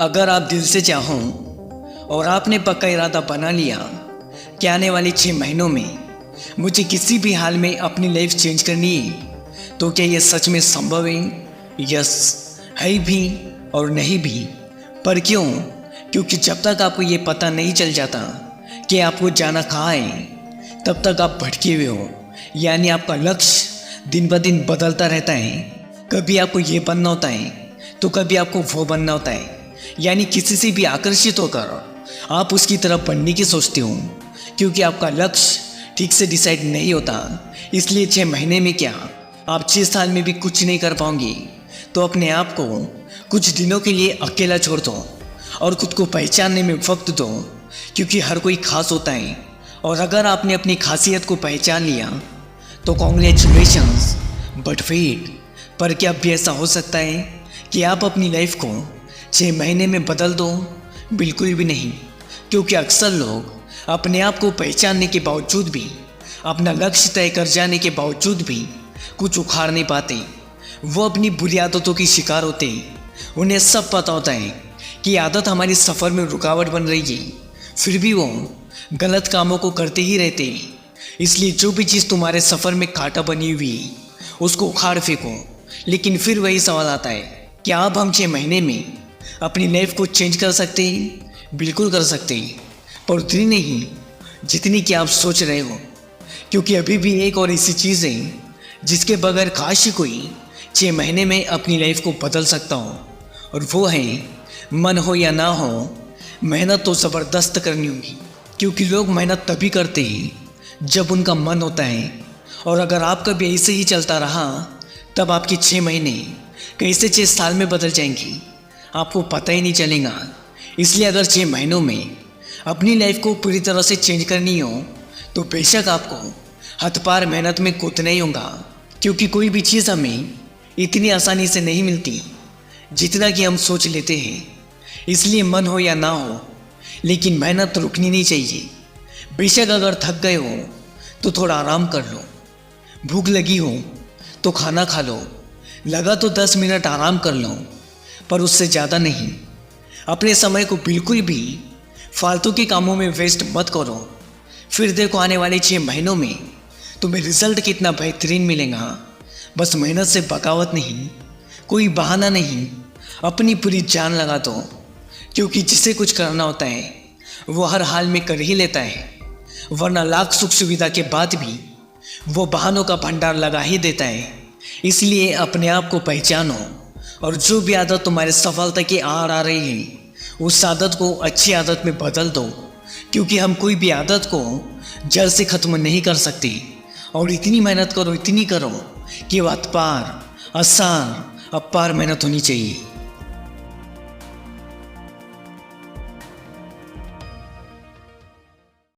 अगर आप दिल से चाहो और आपने पक्का इरादा बना लिया कि आने वाले 6 महीनों में मुझे किसी भी हाल में अपनी लाइफ चेंज करनी है, तो क्या यह सच में संभव है? यस, है भी और नहीं भी। पर क्यों? क्योंकि जब तक आपको ये पता नहीं चल जाता कि आपको जाना कहाँ है, तब तक आप भटके हुए हो। यानी आपका लक्ष्य दिन ब दिन बदलता रहता है। कभी आपको ये बनना होता है तो कभी आपको वो बनना होता है। यानी किसी से भी आकर्षित होकर आप उसकी तरफ बढ़ने की सोचते हो, क्योंकि आपका लक्ष्य ठीक से डिसाइड नहीं होता। इसलिए 6 महीने में क्या, आप 6 साल में भी कुछ नहीं कर पाओगे। तो अपने आप को कुछ दिनों के लिए अकेला छोड़ दो और खुद को पहचानने में वक्त दो, क्योंकि हर कोई खास होता है। और अगर आपने अपनी खासियत को पहचान लिया तो कॉन्ग्रेचुलेशंस। बट वेट, पर क्या भी ऐसा हो सकता है कि आप अपनी लाइफ को 6 महीने में बदल दो? बिल्कुल भी नहीं, क्योंकि अक्सर लोग अपने आप को पहचानने के बावजूद भी, अपना लक्ष्य तय कर जाने के बावजूद भी कुछ उखाड़ नहीं पाते। वो अपनी बुरी आदतों की शिकार होते। उन्हें सब पता होता है कि आदत हमारी सफ़र में रुकावट बन रही है, फिर भी वो गलत कामों को करते ही रहते। इसलिए जो भी चीज़ तुम्हारे सफ़र में कांटा बनी हुई है, उसको उखाड़ फेंको। लेकिन फिर वही सवाल आता है, क्या अब हम 6 महीने में अपनी लाइफ को चेंज कर सकते हैं? बिल्कुल कर सकते हैं, पर उतनी नहीं जितनी कि आप सोच रहे हो। क्योंकि अभी भी एक और ऐसी चीज़ है जिसके बगैर काश ही कोई 6 महीने में अपनी लाइफ को बदल सकता हो, और वो है मन हो या ना हो, मेहनत तो ज़बरदस्त करनी होगी। क्योंकि लोग मेहनत तभी करते हैं जब उनका मन होता है। और अगर आपका भी ऐसे ही चलता रहा, तब आपके 6 महीने कैसे 6 साल में बदल जाएंगी, आपको पता ही नहीं चलेगा। इसलिए अगर 6 महीनों में अपनी लाइफ को पूरी तरह से चेंज करनी हो, तो बेशक आपको हथपार मेहनत में कूदना ही होगा। क्योंकि कोई भी चीज़ हमें इतनी आसानी से नहीं मिलती जितना कि हम सोच लेते हैं। इसलिए मन हो या ना हो, लेकिन मेहनत रुकनी नहीं चाहिए। बेशक अगर थक गए हो तो थोड़ा आराम कर लो, भूख लगी हो तो खाना खा लो, लगा तो 10 मिनट आराम कर लो, पर उससे ज़्यादा नहीं। अपने समय को बिल्कुल भी फालतू के कामों में वेस्ट मत करो। फिर देखो आने वाले 6 महीनों में तुम्हें रिजल्ट कितना बेहतरीन मिलेगा। बस मेहनत से बगावत नहीं, कोई बहाना नहीं, अपनी पूरी जान लगा दो। क्योंकि जिसे कुछ करना होता है वो हर हाल में कर ही लेता है, वरना लाख सुख सुविधा के बाद भी वो बहानों का भंडार लगा ही देता है। इसलिए अपने आप को पहचानो, और जो भी आदत तुम्हारे सफलता की आड़ आ रही है, उस आदत को अच्छी आदत में बदल दो। क्योंकि हम कोई भी आदत को जड़ से ख़त्म नहीं कर सकते। और इतनी मेहनत करो, इतनी करो कि वो अपार, आसान, अपार मेहनत होनी चाहिए।